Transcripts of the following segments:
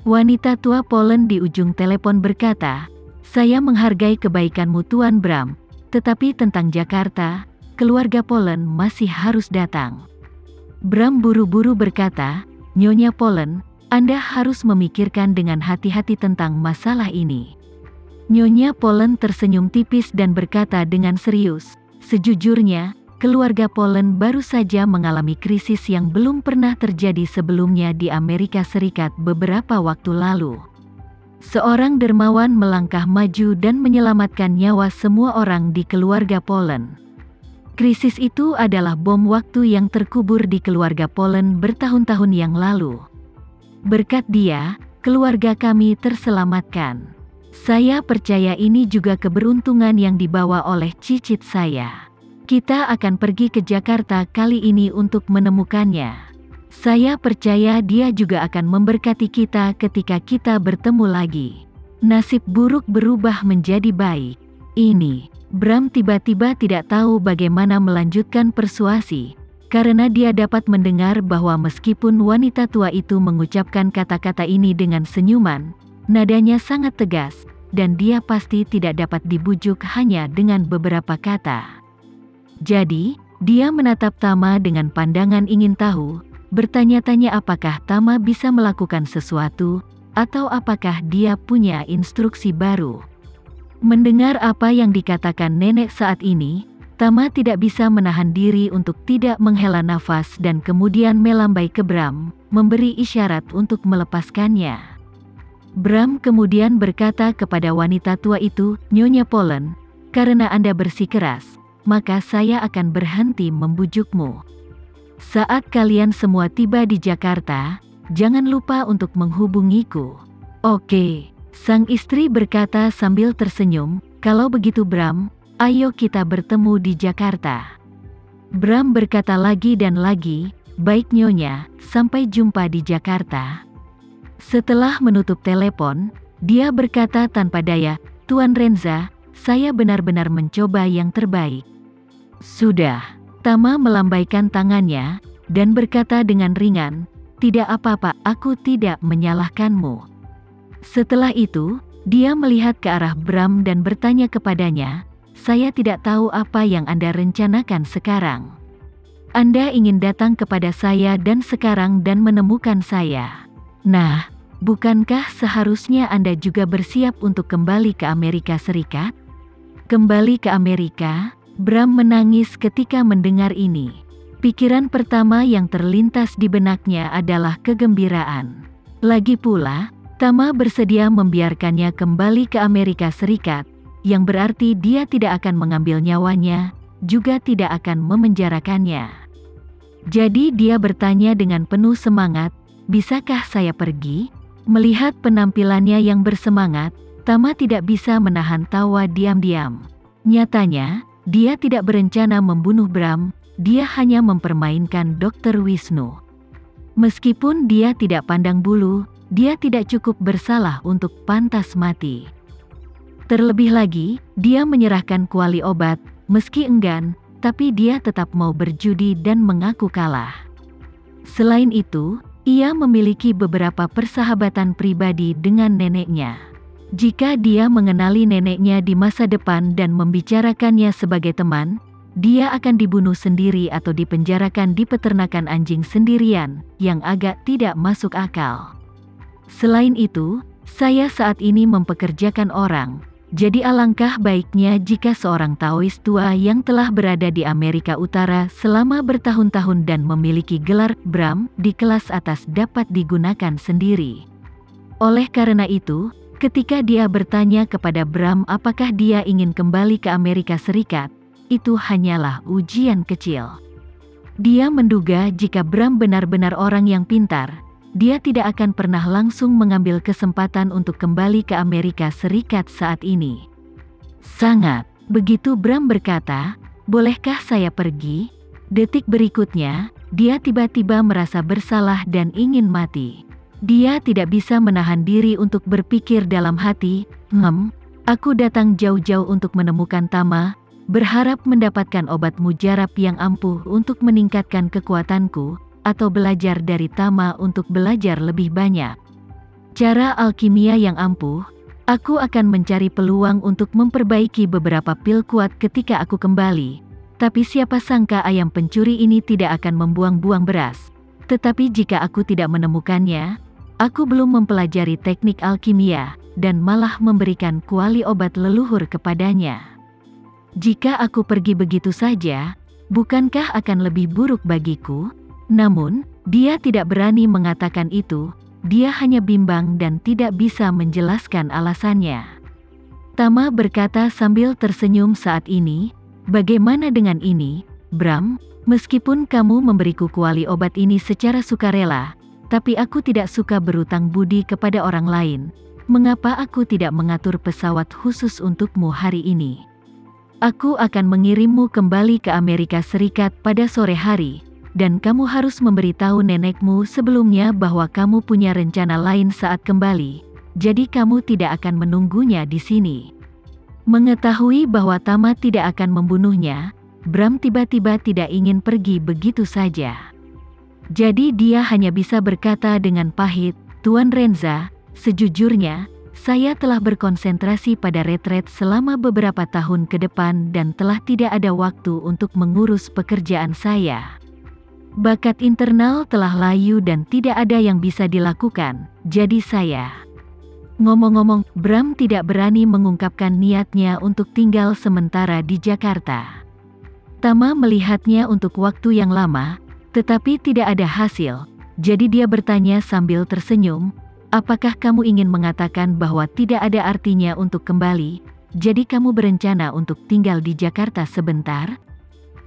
Wanita tua Poland di ujung telepon berkata, "Saya menghargai kebaikanmu Tuan Bram, tetapi tentang Jakarta, keluarga Poland masih harus datang." Bram buru-buru berkata, "Nyonya Poland, Anda harus memikirkan dengan hati-hati tentang masalah ini." Nyonya Poland tersenyum tipis dan berkata dengan serius, "Sejujurnya, keluarga Poland baru saja mengalami krisis yang belum pernah terjadi sebelumnya di Amerika Serikat beberapa waktu lalu." Seorang dermawan melangkah maju dan menyelamatkan nyawa semua orang di keluarga Poland. Krisis itu adalah bom waktu yang terkubur di keluarga Poland bertahun-tahun yang lalu. Berkat dia, keluarga kami terselamatkan. Saya percaya ini juga keberuntungan yang dibawa oleh cicit saya. Kita akan pergi ke Jakarta kali ini untuk menemukannya. Saya percaya dia juga akan memberkati kita ketika kita bertemu lagi. Nasib buruk berubah menjadi baik. Ini, Bram tiba-tiba tidak tahu bagaimana melanjutkan persuasi, karena dia dapat mendengar bahwa meskipun wanita tua itu mengucapkan kata-kata ini dengan senyuman, nadanya sangat tegas, dan dia pasti tidak dapat dibujuk hanya dengan beberapa kata. Jadi, dia menatap Tama dengan pandangan ingin tahu, bertanya-tanya apakah Tama bisa melakukan sesuatu, atau apakah dia punya instruksi baru. Mendengar apa yang dikatakan nenek saat ini, Tama tidak bisa menahan diri untuk tidak menghela nafas dan kemudian melambai ke Bram, memberi isyarat untuk melepaskannya. Bram kemudian berkata kepada wanita tua itu, "Nyonya Poland, karena Anda bersikeras, maka saya akan berhenti membujukmu. Saat kalian semua tiba di Jakarta, jangan lupa untuk menghubungiku." "Oke," sang istri berkata sambil tersenyum, "Kalau begitu Bram, ayo kita bertemu di Jakarta." Bram berkata lagi dan lagi, "Baik Nyonya, sampai jumpa di Jakarta." Setelah menutup telepon, dia berkata tanpa daya, "Tuan Renza, saya benar-benar mencoba yang terbaik." "Sudah." Tama melambaikan tangannya, dan berkata dengan ringan, "Tidak apa-apa, aku tidak menyalahkanmu." Setelah itu, dia melihat ke arah Bram dan bertanya kepadanya, "Saya tidak tahu apa yang Anda rencanakan sekarang. Anda ingin datang kepada saya dan sekarang dan menemukan saya. Nah, bukankah seharusnya Anda juga bersiap untuk kembali ke Amerika Serikat?" "Kembali ke Amerika?" Bram menangis ketika mendengar ini. Pikiran pertama yang terlintas di benaknya adalah kegembiraan. Lagi pula, Tama bersedia membiarkannya kembali ke Amerika Serikat, yang berarti dia tidak akan mengambil nyawanya, juga tidak akan memenjarakannya. Jadi dia bertanya dengan penuh semangat, "Bisakah saya pergi?" Melihat penampilannya yang bersemangat, Tama tidak bisa menahan tawa diam-diam. Nyatanya, dia tidak berencana membunuh Bram, dia hanya mempermainkan Dr. Wisnu. Meskipun dia tidak pandang bulu, dia tidak cukup bersalah untuk pantas mati. Terlebih lagi, dia menyerahkan kuali obat, meski enggan, tapi dia tetap mau berjudi dan mengaku kalah. Selain itu, ia memiliki beberapa persahabatan pribadi dengan neneknya. Jika dia mengenali neneknya di masa depan dan membicarakannya sebagai teman, dia akan dibunuh sendiri atau dipenjarakan di peternakan anjing sendirian, yang agak tidak masuk akal. Selain itu, saya saat ini mempekerjakan orang, jadi alangkah baiknya jika seorang Taois tua yang telah berada di Amerika Utara selama bertahun-tahun dan memiliki gelar Bram di kelas atas dapat digunakan sendiri. Oleh karena itu, ketika dia bertanya kepada Bram apakah dia ingin kembali ke Amerika Serikat, itu hanyalah ujian kecil. Dia menduga jika Bram benar-benar orang yang pintar, dia tidak akan pernah langsung mengambil kesempatan untuk kembali ke Amerika Serikat saat ini. "Sangat." Begitu Bram berkata, "Bolehkah saya pergi?" Detik berikutnya, dia tiba-tiba merasa bersalah dan ingin mati. Dia tidak bisa menahan diri untuk berpikir dalam hati, aku datang jauh-jauh untuk menemukan Tama, berharap mendapatkan obat mujarab yang ampuh untuk meningkatkan kekuatanku, atau belajar dari Tama untuk belajar lebih banyak. Cara alkimia yang ampuh. Aku akan mencari peluang untuk memperbaiki beberapa pil kuat ketika aku kembali. Tapi siapa sangka ayam pencuri ini tidak akan membuang-buang beras. Tetapi jika aku tidak menemukannya, aku belum mempelajari teknik alkimia, dan malah memberikan kuali obat leluhur kepadanya. Jika aku pergi begitu saja, bukankah akan lebih buruk bagiku? Namun, dia tidak berani mengatakan itu. Dia hanya bimbang dan tidak bisa menjelaskan alasannya. Tama berkata sambil tersenyum saat ini, "Bagaimana dengan ini, Bram? Meskipun kamu memberiku kuali obat ini secara sukarela, tapi aku tidak suka berutang budi kepada orang lain. Mengapa aku tidak mengatur pesawat khusus untukmu hari ini? Aku akan mengirimmu kembali ke Amerika Serikat pada sore hari. Dan kamu harus memberitahu nenekmu sebelumnya bahwa kamu punya rencana lain saat kembali, jadi kamu tidak akan menunggunya di sini." Mengetahui bahwa Tama tidak akan membunuhnya, Bram tiba-tiba tidak ingin pergi begitu saja. Jadi dia hanya bisa berkata dengan pahit, "Tuan Renza, sejujurnya, saya telah berkonsentrasi pada retret selama beberapa tahun ke depan dan telah tidak ada waktu untuk mengurus pekerjaan saya. Bakat internal telah layu dan tidak ada yang bisa dilakukan, jadi saya..." Ngomong-ngomong, Bram tidak berani mengungkapkan niatnya untuk tinggal sementara di Jakarta. Tama melihatnya untuk waktu yang lama, tetapi tidak ada hasil, jadi dia bertanya sambil tersenyum, "Apakah kamu ingin mengatakan bahwa tidak ada artinya untuk kembali, jadi kamu berencana untuk tinggal di Jakarta sebentar?"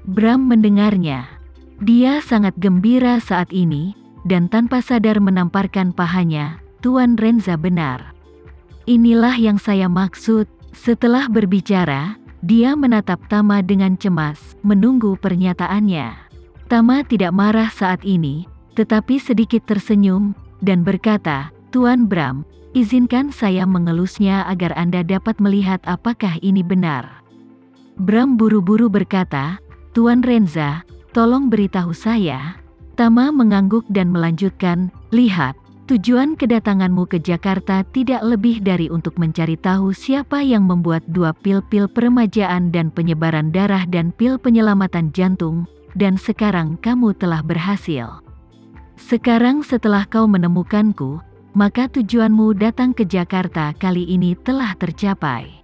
Bram mendengarnya. Dia sangat gembira saat ini, dan tanpa sadar menamparkan pahanya, "Tuan Renza benar. Inilah yang saya maksud." Setelah berbicara, dia menatap Tama dengan cemas, menunggu pernyataannya. Tama tidak marah saat ini, tetapi sedikit tersenyum, dan berkata, "Tuan Bram, izinkan saya mengelusnya agar Anda dapat melihat apakah ini benar." Bram buru-buru berkata, "Tuan Renza, tolong beritahu saya." Tama mengangguk dan melanjutkan, "Lihat, tujuan kedatanganmu ke Jakarta tidak lebih dari untuk mencari tahu siapa yang membuat 2 pil-pil peremajaan dan penyebaran darah dan pil penyelamatan jantung, dan sekarang kamu telah berhasil. Sekarang setelah kau menemukanku, maka tujuanmu datang ke Jakarta kali ini telah tercapai.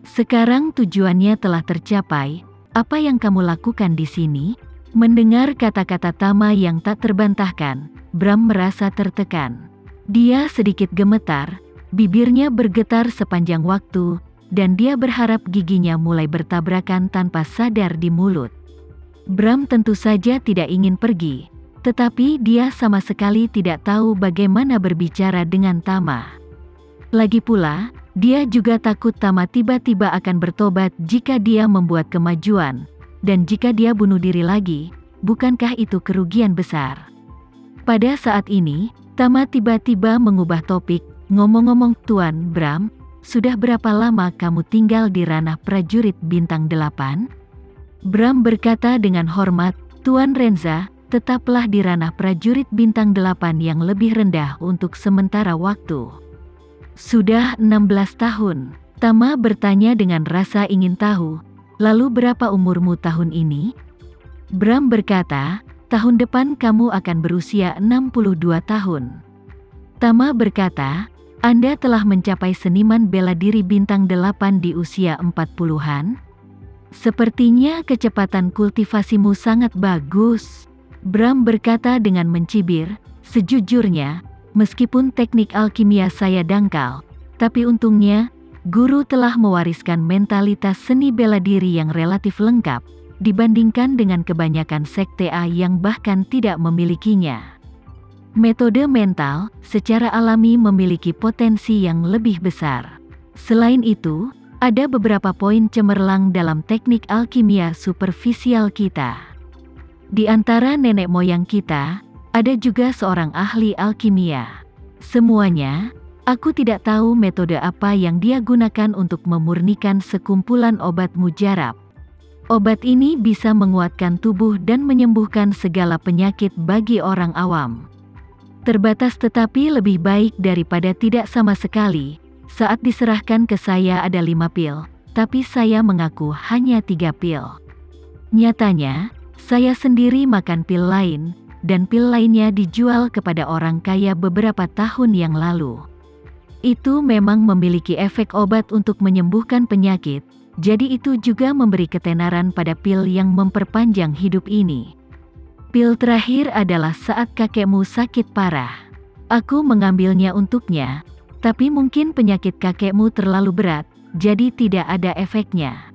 Sekarang tujuannya telah tercapai, apa yang kamu lakukan di sini?" Mendengar kata-kata Tama yang tak terbantahkan, Bram merasa tertekan. Dia sedikit gemetar, bibirnya bergetar sepanjang waktu, dan dia berharap giginya mulai bertabrakan tanpa sadar di mulut. Bram tentu saja tidak ingin pergi, tetapi dia sama sekali tidak tahu bagaimana berbicara dengan Tama. Lagi pula, dia juga takut Tama tiba-tiba akan bertobat jika dia membuat kemajuan. Dan jika dia bunuh diri lagi, bukankah itu kerugian besar? Pada saat ini, Tama tiba-tiba mengubah topik, "Ngomong-ngomong Tuan Bram, sudah berapa lama kamu tinggal di ranah prajurit bintang 8? Bram berkata dengan hormat, "Tuan Renza, tetaplah di ranah prajurit bintang 8 yang lebih rendah untuk sementara waktu." "Sudah 16 tahun. Tama bertanya dengan rasa ingin tahu. "Lalu berapa umurmu tahun ini?" Bram berkata, "Tahun depan kamu akan berusia 62 tahun. Tama berkata, "Anda telah mencapai seniman bela diri bintang 8 di usia 40-an? Sepertinya kecepatan kultivasimu sangat bagus." Bram berkata dengan mencibir, "Sejujurnya, meskipun teknik alkimia saya dangkal, tapi untungnya, guru telah mewariskan mentalitas seni bela diri yang relatif lengkap, dibandingkan dengan kebanyakan sekte A yang bahkan tidak memilikinya. Metode mental, secara alami memiliki potensi yang lebih besar. Selain itu, ada beberapa poin cemerlang dalam teknik alkimia superfisial kita. Di antara nenek moyang kita, ada juga seorang ahli alkimia. Semuanya, aku tidak tahu metode apa yang dia gunakan untuk memurnikan sekumpulan obat mujarab. Obat ini bisa menguatkan tubuh dan menyembuhkan segala penyakit bagi orang awam. Terbatas tetapi lebih baik daripada tidak sama sekali. Saat diserahkan ke saya ada 5 pil, tapi saya mengaku hanya 3 pil. Nyatanya, saya sendiri makan pil lain, dan pil lainnya dijual kepada orang kaya beberapa tahun yang lalu. Itu memang memiliki efek obat untuk menyembuhkan penyakit, jadi itu juga memberi ketenaran pada pil yang memperpanjang hidup ini. Pil terakhir adalah saat kakekmu sakit parah. Aku mengambilnya untuknya, tapi mungkin penyakit kakekmu terlalu berat, jadi tidak ada efeknya.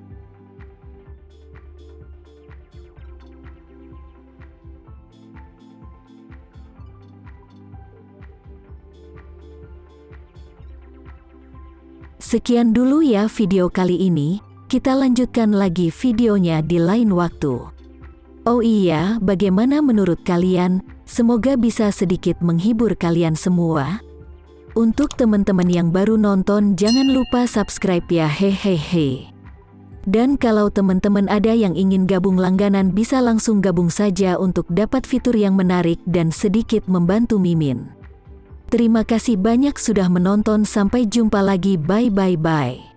Sekian dulu ya video kali ini, kita lanjutkan lagi videonya di lain waktu. Oh iya, bagaimana menurut kalian? Semoga bisa sedikit menghibur kalian semua. Untuk teman-teman yang baru nonton, jangan lupa subscribe ya, hehehe. Dan kalau teman-teman ada yang ingin gabung langganan, bisa langsung gabung saja untuk dapat fitur yang menarik dan sedikit membantu Mimin. Terima kasih banyak sudah menonton, sampai jumpa lagi, bye bye bye.